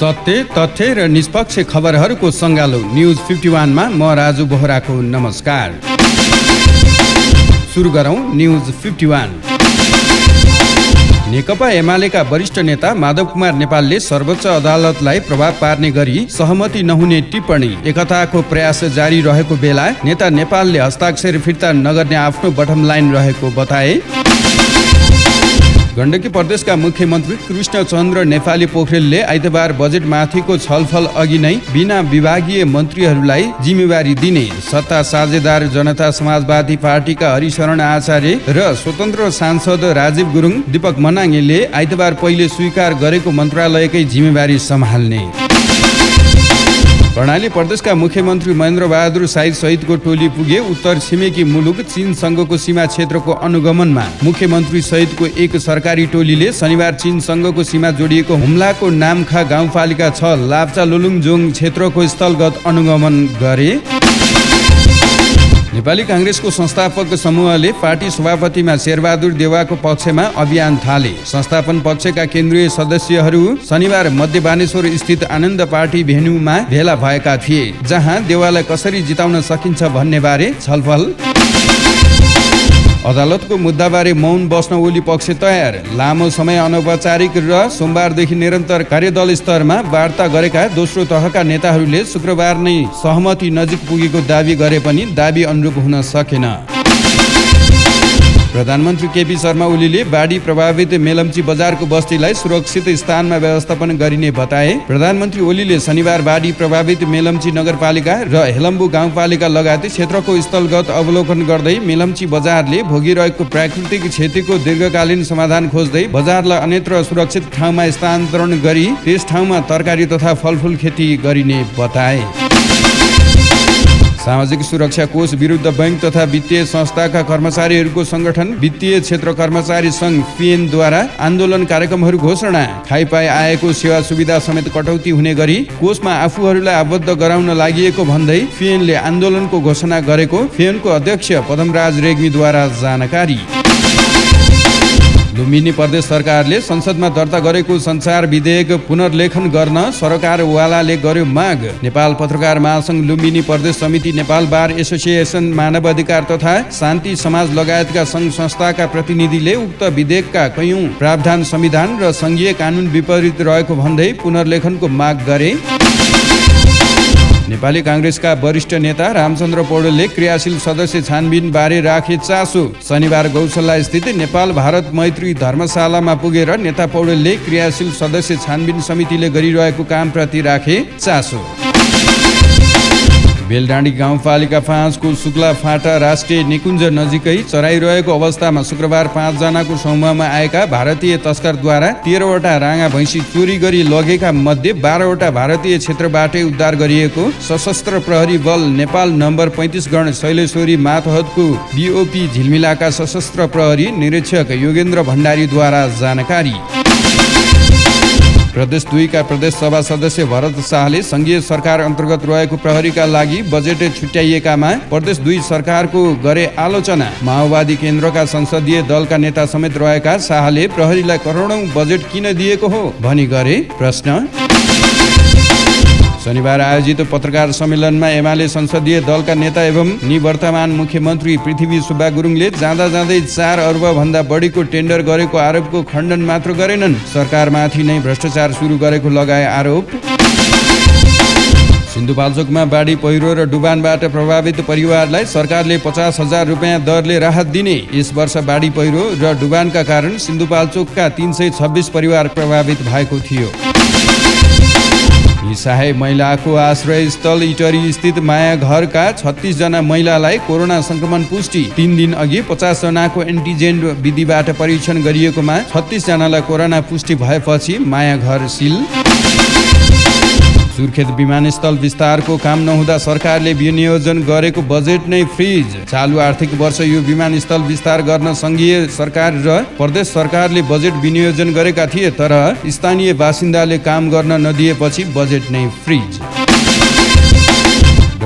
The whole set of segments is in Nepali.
सत्य, तथ्य र निष्पक्ष खबरहरूको सङ्गालो न्युज 51 मा म राजु बोहराको नमस्कार। सुरु गरौँ न्युज 51। नेकपा एमालेका वरिष्ठ नेता माधव कुमार नेपालले सर्वोच्च अदालतलाई प्रभाव पार्ने गरी सहमति नहुने टिप्पणी एकताको प्रयास जारी रहेको बेला नेता नेपालले हस्ताक्षर फिर्ता नगर्ने आफ्नो बटम लाइन रहेको बताए। गण्डकी प्रदेशका मुख्यमन्त्री कृष्ण चन्द्र नेपाली पोखरेलले आइतबार बजेट माथिको छलफल अघि नै बिना विभागीय मन्त्रीहरूलाई जिम्मेवारी दिने सत्ता साझेदार जनता समाजवादी पार्टीका हरिशरण आचार्य र स्वतन्त्र सांसद राजीव गुरुङ दीपक मनाङले आइतबार पहिले स्वीकार गरेको मन्त्रालयकै जिम्मेवारी सम्हाल्ने। कर्णाली प्रदेशका मुख्यमन्त्री महेन्द्र बहादुर साई सहितको टोली पुगे उत्तर छिमेकी मुलुक चीनसँगको सीमा क्षेत्रको अनुगमनमा। मुख्यमन्त्री सहितको एक सरकारी टोलीले शनिबार चीनसँगको सीमा जोडिएको हुम्लाको नामखा गाउँपालिका 6 लाप्चा लुलुङजोङ क्षेत्रको स्थलगत अनुगमन गरे। नेपाली काङ्ग्रेसको संस्थापक समूहले पार्टी सभापतिमा शेरबहादुर देउवाको पक्षमा अभियान थाले। संस्थापन पक्षका केन्द्रीय सदस्यहरू शनिबार मध्य बानेश्वर स्थित आनन्द पार्टी भेन्यूमा भेला भएका थिए, जहाँ देउवालाई कसरी जिताउन सकिन्छ भन्ने बारे छलफल। अदालतको मुद्दाबारे मौन बस्न ओली पक्ष तयार। लामो समय अनौपचारिक र सोमबारदेखि निरन्तर कार्यदल स्तरमा वार्ता गरेका दोस्रो तहका नेताहरूले शुक्रबार नै सहमति नजिक पुगेको दावी गरे पनि दावी अनुरूप हुन सकेन। प्रधानमन्त्री केपी शर्मा ओलीले बाढी प्रभावित मेलम्ची बजारको बस्तीलाई सुरक्षित स्थानमा व्यवस्थापन गरिने बताए। प्रधानमन्त्री ओलीले शनिबार बाढी प्रभावित मेलम्ची नगरपालिका र हेलम्बु गाउँपालिका लगायत क्षेत्रको स्थलगत अवलोकन गर्दै मेलम्ची बजारले भोगिरहेको प्राकृतिक क्षतिको दीर्घकालीन समाधान खोज्दै बजारलाई अन्यत्र सुरक्षित ठाउँमा स्थानान्तरण गरी त्यस ठाउँमा तरकारी तथा फलफुल खेती गरिने बताए। सामाजिक सुरक्षा कोष विरुद्ध बैंक तथा वित्तीय संस्थाका कर्मचारीहरूको संगठन वित्तीय क्षेत्र कर्मचारी सङ्घ पिएनद्वारा आन्दोलन कार्यक्रमहरू घोषणा। खाइपाई आएको सेवा सुविधा समेत कटौती हुने गरी कोषमा आफूहरूलाई आबद्ध गराउन लागि भन्दै पिएनले आन्दोलनको घोषणा गरेको पिएनको अध्यक्ष पदमराज रेग्मीद्वारा जानकारी। लुम्बिनी प्रदेश सरकारले संसदमा दर्ता गरेको संचार विधेयक पुनर्लेखन गर्न सरकारवालाले गर्यो माग। नेपाल पत्रकार महासंघ लुम्बिनी प्रदेश समिति, नेपाल बार एसोसिएसन, मानव अधिकार तथा शान्ति समाज लगायतका सङ्घ संस्थाका प्रतिनिधिले उक्त विधेयकका कयौं प्रावधान संविधान र सङ्घीय कानुन विपरीत रहेको भन्दै पुनर्लेखनको माग गरे। नेपाली काङ्ग्रेसका वरिष्ठ नेता रामचन्द्र पौडेलले क्रियाशील सदस्य छानबिन बारे राखे चासो। शनिबार गौशाला स्थित नेपाल भारत मैत्री धर्मशालामा पुगेर नेता पौडेलले क्रियाशील सदस्य छानबिन समितिले गरिरहेको कामप्रति राखे चासो। बेलडाँडी गाउँपालिका 5 को शुक्ला फाटा राष्ट्रिय निकुञ्ज नजिकै चराइरहेको अवस्थामा शुक्रबार 5 जनाको समूहमा आएका भारतीय तस्करद्वारा 13 वटा राँगा भैँसी चोरी गरी लगेका मध्ये 12 वटा भारतीय क्षेत्रबाटै उद्धार गरिएको सशस्त्र प्रहरी बल नेपाल नम्बर 35 गण शैलेश्वरी मातहतको बीओपी झिलमिलाका सशस्त्र प्रहरी निरीक्षक योगेन्द्र भण्डारीद्वारा जानकारी। प्रदेश 2 का प्रदेश सभा सदस्य भरत शाहले सङ्घीय सरकार अन्तर्गत रहेको प्रहरीका लागि बजेट छुट्याइएकामा प्रदेश 2 सरकारको गरे आलोचना। माओवादी केन्द्रका संसदीय दलका नेता समेत रहेका शाहले प्रहरीलाई करोडौं बजेट किन दिएको हो भनी गरे प्रश्न। शनिबार आयोजित पत्रकार सम्मेलनमा एमाले संसदीय दलका नेता एवं निवर्तमान मुख्यमन्त्री पृथ्वी सुब्बा गुरुङले जाँदा जाँदै 4 अर्ब भन्दा बढीको टेन्डर गरेको आरोपको खण्डन मात्र गरेनन्, सरकारमाथि नै भ्रष्टाचार सुरु गरेको लगाए आरोप। सिन्धुपाल्चोकमा बाढी पहिरो र डुबानबाट प्रभावित परिवारलाई सरकारले 50,000 रुपियाँ दरले राहत दिने। यस वर्ष बाढी पहिरो र डुबानका कारण सिन्धुपाल्चोकका 326 परिवार प्रभावित भएको थियो। सहाय महिलाको आश्रय स्थल इटरी स्थित माया घरका 36 जना महिलालाई कोरोना संक्रमण पुष्टि। 3 दिन अघि 50 जनाको एन्टिजेन विधिबाट परीक्षण गरिएकोमा 36 जनालाई कोरोना पुष्टि भएपछि माया घर सिल। सुर्खेत विमानस्थल विस्तारको काम नहुँदा सरकारले विनियोजन गरेको बजेट नै फ्रिज। चालु आर्थिक वर्ष यो विमानस्थल विस्तार गर्न सङ्घीय सरकार र प्रदेश सरकारले बजेट विनियोजन गरेका थिए, तर स्थानीय बासिन्दाले काम गर्न नदिएपछि बजेट नै फ्रिज।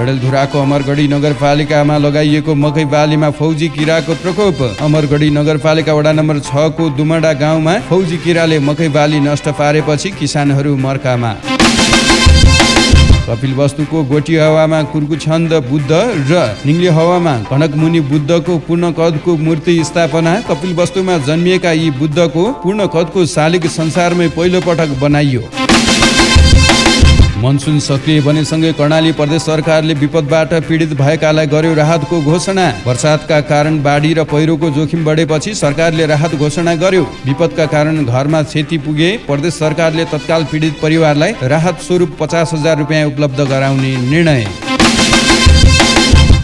डडेलधुराको अमरगढी नगरपालिकामा लगाइएको मकै बालीमा फौजी किराको प्रकोप। अमरगढी नगरपालिका वडा नम्बर 6 को दुमडा गाउँमा फौजी किराले मकै बाली नष्ट पारेपछि किसानहरू मर्कामा। कपिलवस्तुको गोटी हावामा कुर्कुछन्द बुद्ध र निङ्ले हावामा कनकमुनि बुद्धको पूर्ण कदको मूर्ति स्थापना। कपिलवस्तुमा जन्मिएका यी बुद्धको पूर्ण कदको शालिग संसारमै पहिलो पटक बनाइयो। मनसुन सक्रिय बनेसँगै कर्णाली प्रदेश सरकारले विपदबाट पीडित भएकालाई गर्यो राहतको घोषणा। वर्षातका कारण बाढी र पहिरोको जोखिम बढेपछि सरकारले राहत घोषणा गर्यो। विपदका कारण घरमा क्षति पुगे प्रदेश सरकारले तत्काल पीडित परिवारलाई राहत स्वरूप 50,000 रुपियाँ उपलब्ध गराउने निर्णय।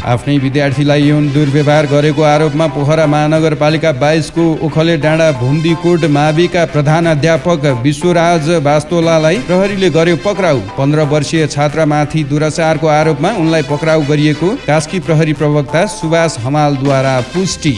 आफ्नै विद्यार्थीलाई यौन दुर्व्यवहार गरेको आरोपमा पोखरा महानगरपालिका 22 को ओखले डाँडा भुम्दीकोट माविका प्रधानाध्यापक विश्वराज वास्तोलालाई प्रहरीले गर्यो पक्राउ। 15 वर्षीय छात्रामाथि दुराचारको आरोपमा उनलाई पक्राउ गरिएको कास्की प्रहरी प्रवक्ता सुभाष हमालद्वारा पुष्टि।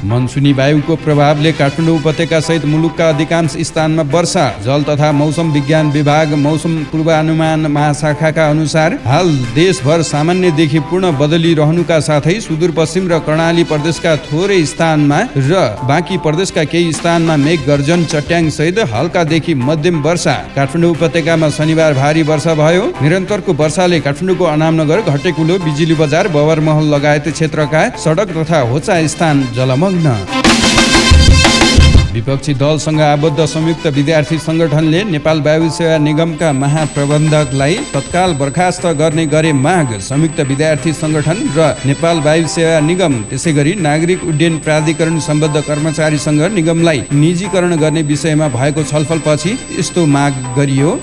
मनसुनी वायुको प्रभावले काठमाडौँ उपत्यका सहित मुलुकका अधिकांश स्थानमा वर्षा। जल तथा मौसम विज्ञान विभाग मौसम पूर्वानुमान महाशाखाका अनुसार हाल देशभर सामान्यदेखि पूर्ण बदली रहनुका साथै सुदूरपश्चिम र कर्णाली प्रदेशका थोरै स्थानमा र बाँकी प्रदेशका केही स्थानमा मेघ गर्जन चट्याङ सहित हल्कादेखि मध्यम वर्षा। काठमाडौँ उपत्यकामा शनिबार भारी वर्षा भयो। निरन्तरको वर्षाले काठमाडौँको अनामनगर, घटेकुलो, बिजुली बजार, बबरमहल लगायत क्षेत्रका सडक तथा होचा स्थान जलमग्न। विपक्षी दलसँग आबद्ध संयुक्त विद्यार्थी संगठनले नेपाल वायु सेवा निगमका महाप्रबन्धकलाई तत्काल बर्खास्त गर्ने गरे माग। संयुक्त विद्यार्थी संगठन र नेपाल वायु सेवा निगम त्यसैगरी नागरिक उड्डयन प्राधिकरण सम्बद्ध कर्मचारीसँग निगमलाई निजीकरण गर्ने विषयमा भएको छलफलपछि यस्तो माग गरियो।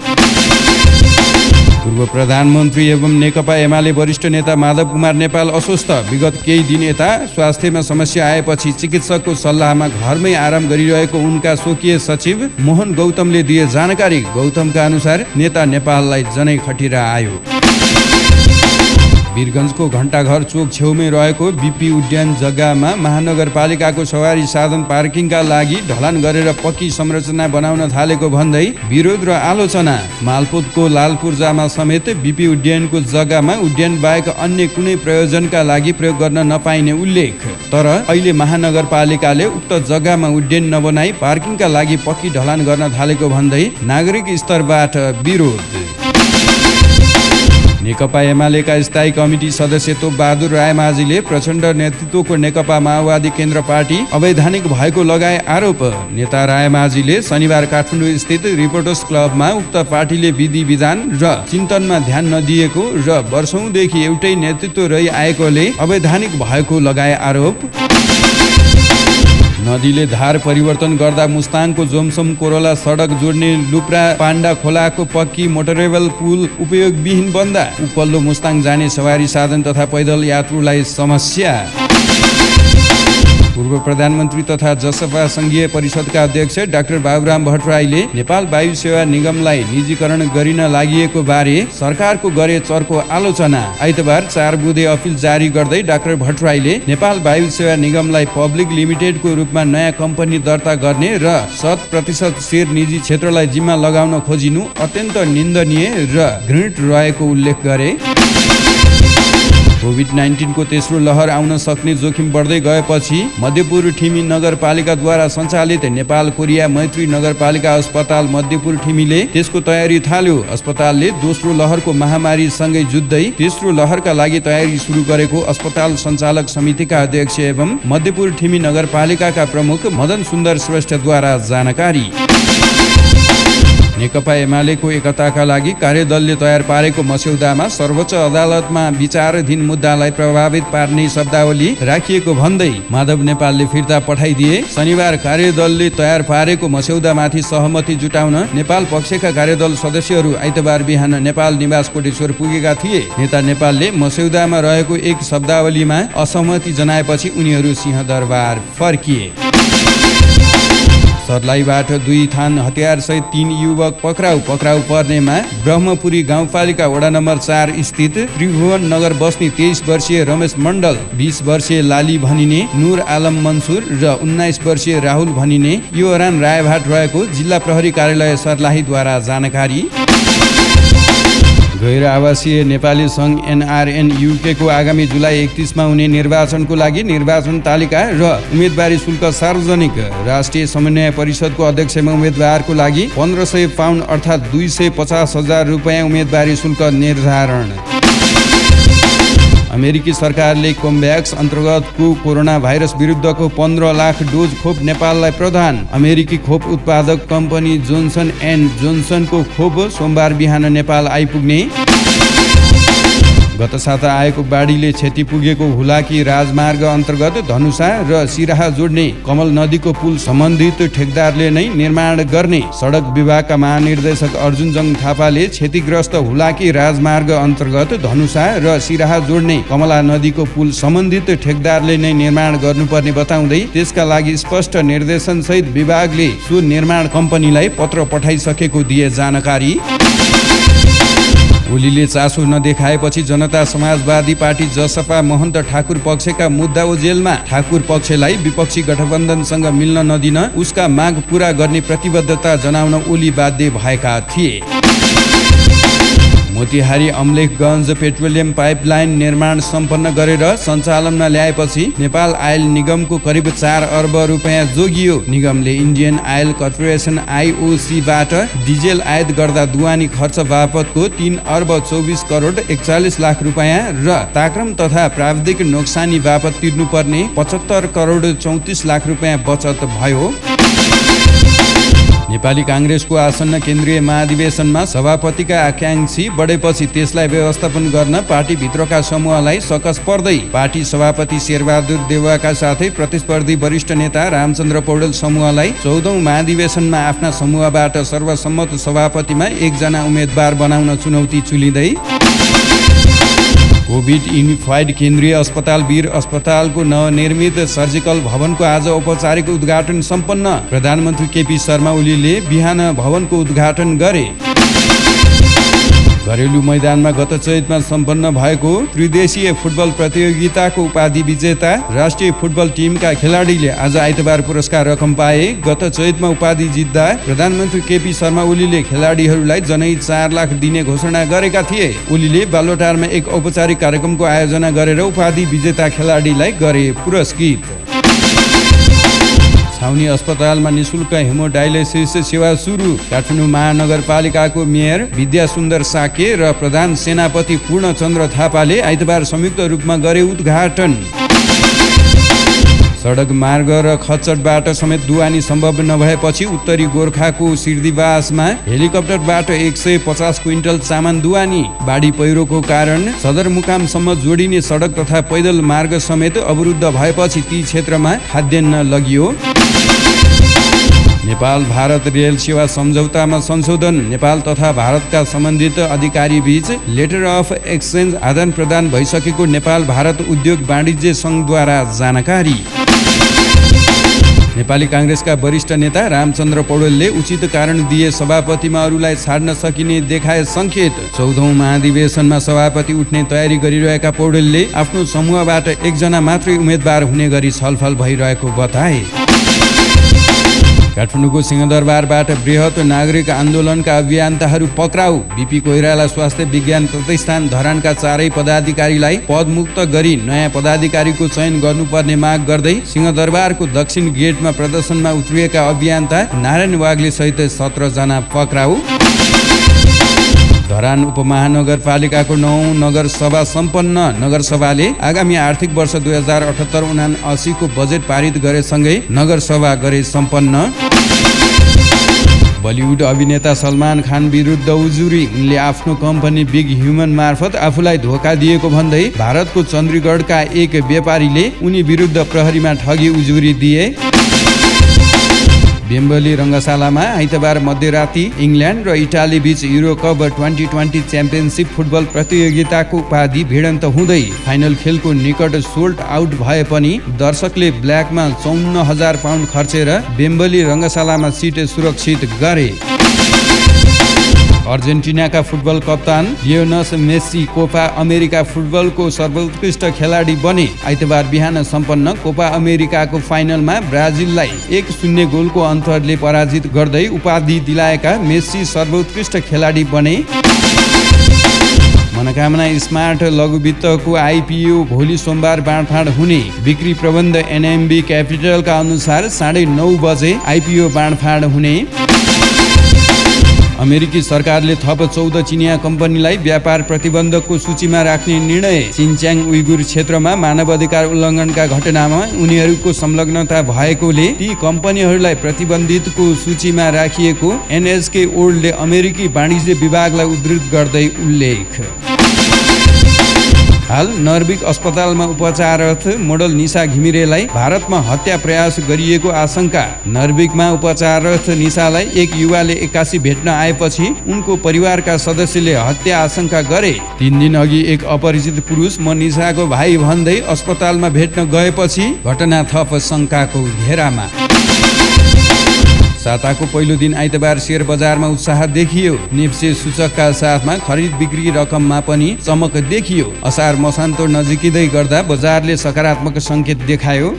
पूर्व प्रधानमन्त्री एवं नेकपा एमाले वरिष्ठ नेता माधव कुमार नेपाल अस्वस्थ। विगत केही दिन यता स्वास्थ्यमा समस्या आएपछि चिकित्सकको सल्लाहमा घरमै आराम गरिरहेको उनका स्वकीय सचिव मोहन गौतमले दिए जानकारी। गौतमका अनुसार नेता नेपाललाई जनै खटिरा आयो। वीरगञ्जको घण्टाघर चोक छेउमै रहेको बीपी उड्डयन जग्गामा महानगरपालिकाको सवारी साधन पार्किङका लागि ढलान गरेर पक्की संरचना बनाउन थालेको भन्दै विरोध र आलोचना। मालपोतको लालपूर्जामा समेत बीपी उड्डयनको जग्गामा उड्डयन बाहेक अन्य कुनै प्रयोजनका लागि प्रयोग गर्न नपाइने उल्लेख। तर अहिले महानगरपालिकाले उक्त जग्गामा उड्डयन नबनाई पार्किङका लागि पक्की ढलान गर्न थालेको भन्दै नागरिक स्तरबाट विरोध। नेकपा एमालेका स्थायी कमिटी सदस्य तोप बहादुर रायमाझीले प्रचण्ड नेतृत्वको नेकपा माओवादी केन्द्र पार्टी अवैधानिक भएको लगाए आरोप। नेता रायमाझीले शनिबार काठमाडौँ स्थित रिपोर्टर्स क्लबमा उक्त पार्टीले विधि विधान र चिन्तनमा ध्यान नदिएको र वर्षौंदेखि एउटै नेतृत्व रही आएकोले अवैधानिक भएको लगाए आरोप। नदीले धार परिवर्तन गर्दा मुस्ताङको जोमसोम कोरोला सडक जोड्ने लुप्रा पाण्डा खोलाको पक्की मोटरेबल पुल उपयोगविहीन बन्दा उपल्लो मुस्ताङ जाने सवारी साधन तथा पैदल यात्रुलाई समस्या। पूर्व प्रधानमन्त्री तथा जसपा संघीय परिषदका अध्यक्ष डाक्टर बाबुराम भट्टराईले नेपाल वायु सेवा निगमलाई निजीकरण गरिन लागिएको बारे सरकारको गरे चर्को आलोचना। आइतबार 4 बुँदे अपिल जारी गर्दै डाक्टर भट्टराईले नेपाल वायु सेवा निगमलाई पब्लिक लिमिटेडको रूपमा नयाँ कम्पनी दर्ता गर्ने र 100% शेयर निजी क्षेत्रलाई जिम्मा लगाउन खोजिनु अत्यन्त निन्दनीय र घृणित रहेको उल्लेख गरे। कोभिड-19 को तेस्रो लहर आउन सक्ने जोखिम बढ्दै गएपछि मध्यपुर ठिमी नगरपालिकाद्वारा सञ्चालित नेपाल कोरिया मैत्री नगरपालिका अस्पताल मध्यपुर ठिमीले त्यसको तयारी थाल्यो। अस्पतालले दोस्रो लहरको महामारीसँगै जुझ्दै तेस्रो लहरका लागि तयारी सुरु गरेको अस्पताल सञ्चालक समितिका अध्यक्ष एवं मध्यपुर ठिमी नगरपालिकाका प्रमुख मदन सुन्दर श्रेष्ठद्वारा जानकारी। नेकपा एमालेको एकताका लागि कार्यदलले तयार पारेको मस्यौदामा सर्वोच्च अदालतमा विचाराधीन मुद्दालाई प्रभावित पार्ने शब्दावली राखिएको भन्दै माधव नेपालले फिर्ता पठाइदिए। शनिबार कार्यदलले तयार पारेको मस्यौदामाथि सहमति जुटाउन नेपाल पक्षका कार्यदल सदस्यहरू आइतबार बिहान नेपाल निवास कोटेश्वर पुगेका थिए। नेता नेपालले मस्यौदामा रहेको एक शब्दावलीमा असहमति जनाएपछि उनीहरू सिंहदरबार फर्किए। सर्लाहीबाट 2 थान हतियार सहित 3 युवक पक्राउ पर्नेमा ब्रह्मपुरी गाउँपालिका वडा नम्बर 4 स्थित त्रिभुवन नगर बस्ने 23 वर्षीय रमेश मण्डल, 20 वर्षीय लाली भनिने नूर आलम मन्सुर र 19 वर्षीय राहुल भनिने युवरान रायभाट रहेको जिल्ला प्रहरी कार्यालय सर्लाहीद्वारा जानकारी। गैर आवासीय नेपाली सङ्घ NRN UK को आगामी जुलाई 31 मा हुने निर्वाचनको लागि निर्वाचन तालिका र उम्मेदवारी शुल्क सार्वजनिक। राष्ट्रिय समन्वय परिषदको अध्यक्षमा उम्मेदवारको लागि 1500 पाउन्ड अर्थात् 250,000 रुपैयाँ उम्मेदवारी शुल्क निर्धारण। अमेरिकी सरकारले कोभ्याक्स अन्तर्गतको कोरोना भाइरस विरुद्धको 15 लाख डोज खोप नेपाललाई प्रदान। अमेरिकी खोप उत्पादक कम्पनी जोन्सन एन्ड जोन्सनको खोप सोमबार बिहान नेपाल आइपुग्ने। गत साता आएको बाढीले क्षति पुगेको हुलाकी राजमार्ग अन्तर्गत धनुषा र सिराहा जोड्ने कमल नदीको पुल सम्बन्धित ठेकदारले नै निर्माण गर्ने। सडक विभागका महानिर्देशक अर्जुन जङ थापाले क्षतिग्रस्त हुलाकी राजमार्ग अन्तर्गत धनुषा र सिराहा जोड्ने कमला नदीको पुल सम्बन्धित ठेकदारले नै निर्माण गर्नुपर्ने बताउँदै त्यसका लागि स्पष्ट निर्देशन सहित विभागले सो निर्माण कम्पनीलाई पत्र पठाइसकेको दिए जानकारी। ओलीले चासो नदेखाएपछि जनता समाजवादी पार्टी जसपा महन्त ठाकुर पक्षका मुद्दा ओझेलमा। ठाकुर पक्षलाई विपक्षी गठबन्धनसँग मिल्न नदिन उसका माग पूरा गर्ने प्रतिबद्धता जनाउन ओली बाध्य भएका थिए। मोतिहारी अमलेखगञ्ज पेट्रोलियम पाइपलाइन निर्माण सम्पन्न गरेर सञ्चालनमा ल्याएपछि नेपाल आयल निगमको करिब 4 अर्ब रुपैयाँ जोगियो। निगमले इन्डियन आयल कर्पोरेसन IOC-बाट डिजेल आयात गर्दा दुवानी खर्च बापतको 3 अर्ब 24 करोड 41 लाख रुपैयाँ र ताक्रम तथा प्राविधिक नोक्सानी बापत तिर्नुपर्ने 75 करोड 34 लाख रुपैयाँ बचत भयो। नेपाली काङ्ग्रेसको आसन्न केन्द्रीय महाधिवेशनमा सभापतिका आकाङ्क्षी बढेपछि त्यसलाई व्यवस्थापन गर्न पार्टीभित्रका समूहलाई सकस पर्दै। पार्टी सभापति शेरबहादुर देउवाका साथै प्रतिस्पर्धी वरिष्ठ नेता रामचन्द्र पौडेल समूहलाई 14औं महाधिवेशनमा आफ्ना समूहबाट सर्वसम्मत सभापतिमा 1 जना उम्मेदवार बनाउन चुनौती चुलिँदै। कोभिड युनिफाइड केन्द्रीय अस्पताल वीर अस्पतालको नवनिर्मित सर्जिकल भवनको आज औपचारिक उद्घाटन सम्पन्न। प्रधानमन्त्री KP शर्मा ओलीले बिहान भवनको उद्घाटन गरे। घरेलु मैदानमा गत चैतमा सम्पन्न भएको त्रिदेशीय फुटबल प्रतियोगिताको उपाधि विजेता राष्ट्रिय फुटबल टिमका खेलाडीले आज आइतबार पुरस्कार रकम पाए। गत चैतमा उपाधि जित्दा प्रधानमन्त्री KP शर्मा ओलीले खेलाडीहरूलाई जनै 4 लाख दिने घोषणा गरेका थिए। ओलीले बालोटारमा एक औपचारिक कार्यक्रमको आयोजना गरेर उपाधि विजेता खेलाडीलाई गरे पुरस्कृत। छाउनी अस्पतालमा निशुल्क हेमोडायलिसिस सेवा सुरु। काठमाडौँ महानगरपालिकाको मेयर विद्या सुन्दर साके र प्रधान सेनापति पूर्णचन्द्र थापाले आइतबार संयुक्त रूपमा गरे उद्घाटन। सडक मार्ग र खच्चडबाट समेत दुवानी सम्भव नभएपछि उत्तरी गोर्खाको सिर्दिवासमा हेलिकप्टरबाट 150 क्विन्टल सामान दुवानी। बाढी पहिरोको कारण सदरमुकामसम्म जोडिने सडक तथा पैदल मार्ग समेत अवरुद्ध भएपछि ती क्षेत्रमा खाद्यान्न लगियो। नेपाल भारत रेल सेवा सम्झौतामा संशोधन। नेपाल तथा भारतका सम्बन्धित अधिकारी बीच लेटर अफ एक्सचेन्ज आदान प्रदान भइसकेको नेपाल भारत उद्योग वाणिज्य सङ्घद्वारा जानकारी। नेपाली काङ्ग्रेसका वरिष्ठ नेता रामचन्द्र पौडेलले उचित कारण दिए सभापतिमा अरूलाई छाड्न सकिने देखाए सङ्केत। 14औं महाधिवेशनमा सभापति उठ्ने तयारी गरिरहेका पौडेलले आफ्नो समूहबाट 1 जना मात्रै उम्मेदवार हुने गरी छलफल भइरहेको बताए। काठमाडौँको सिंहदरबारबाट बृहत नागरिक आन्दोलनका अभियन्ताहरू पक्राउ। BP कोइराला स्वास्थ्य विज्ञान प्रतिष्ठान धरानका 4 पदाधिकारीलाई पदमुक्त गरी नयाँ पदाधिकारीको चयन गर्नुपर्ने माग गर्दै सिंहदरबारको दक्षिण गेटमा प्रदर्शनमा उत्रिएका अभियन्ता नारायण वाग्ले सहित 17 जना पक्राउ। धरान उपमहानगरपालिकाको 9औं नगरसभा सम्पन्न। नगरसभाले आगामी आर्थिक वर्ष 2078-79 को बजेट पारित गरेसँगै नगरसभा गरे सम्पन्न। बलिउड अभिनेता सलमान खान विरुद्ध उजुरी। उनले आफ्नो कम्पनी बिग ह्युमन मार्फत आफूलाई धोका दिएको भन्दै भारतको चण्डीगढका एक व्यापारीले उनी विरुद्ध प्रहरीमा ठगी उजुरी दिए। बेम्बली रङ्गशालामा आइतबार मध्यराती इङ्ल्यान्ड र इटाली बीच युरो कप 2020 च्याम्पियनसिप फुटबल प्रतियोगिताको उपाधि भिडन्त हुँदै फाइनल खेलको निकट सोल्ड आउट भए पनि दर्शकले ब्ल्याकमा 54,000 पाउन्ड खर्चेर बेम्बली रङ्गशालामा सिट सुरक्षित गरे। अर्जेन्टिनाका फुटबल कप्तान लियोनस मेस्सी कोपा अमेरिका फुटबलको सर्वोत्कृष्ट खेलाडी बने। आइतबार बिहान सम्पन्न कोपा अमेरिकाको फाइनलमा ब्राजिललाई 1-0 गोलको अन्तरले पराजित गर्दै उपाधि दिलाएका मेस्सी सर्वोत्कृष्ट खेलाडी बने। मनोकामना स्मार्ट लघुवित्तको आइपिओ भोलि सोमबार बाँडफाँड हुने। बिक्री प्रबन्ध एनएमबी क्यापिटलका अनुसार 9:30 बजे आइपिओ बाँडफाँड हुने। अमेरिकी सरकारले थप 14 चिनिया कम्पनीलाई व्यापार प्रतिबन्धकको सूचीमा राख्ने निर्णय। सिन्च्याङ उइगुर क्षेत्रमा मानवाधिकार उल्लङ्घनका घटनामा उनीहरूको संलग्नता भएकोले ती कम्पनीहरूलाई प्रतिबन्धितको सूचीमा राखिएको एनएसके ओल्डले अमेरिकी वाणिज्य विभागलाई उद्धृत गर्दै उल्लेख। हाल नर्विक अस्पतालमा उपचाररत मोडल निशा घिमिरेलाई भारतमा हत्या प्रयास गरिएको आशंका। नर्विकमा उपचाररत निशालाई एक युवाले 81 भेट्न आएपछि उनको परिवारका सदस्यले हत्या आशंका गरे। 3 दिन अघि एक अपरिचित पुरुष म निशाको भाइ भन्दै अस्पतालमा भेट्न गएपछि घटना थप शंकाको घेरामा। साताको पहिलो दिन आइतबार शेयर बजारमा उत्साह देखियो। नेप्से सूचकका साथमा खरिद बिक्री रकममा पनि चमक देखियो। असार मसान्तोड नजिकिँदै गर्दा बजारले सकारात्मक संकेत देखायो।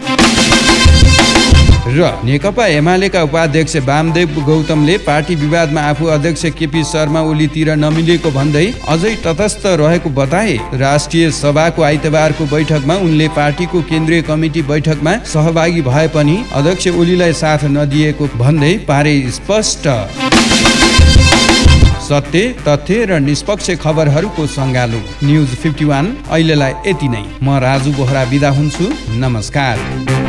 र नेकपा एमालेका उपाध्यक्ष वामदेव गौतमले पार्टी विवादमा आफू अध्यक्ष केपी शर्मा ओलीतिर नमिलेको भन्दै अझै तटस्थ रहेको बताए। राष्ट्रिय सभाको आइतबारको बैठकमा उनले पार्टीको केन्द्रीय कमिटी बैठकमा सहभागी भए पनि अध्यक्ष ओलीलाई साथ नदिएको भन्दै पारे स्पष्ट। सत्य, तथ्य र निष्पक्ष खबरहरूको सङ्गालो न्युज 51 अहिलेलाई यति नै। म राजु बोहरा बिदा हुन्छु। नमस्कार।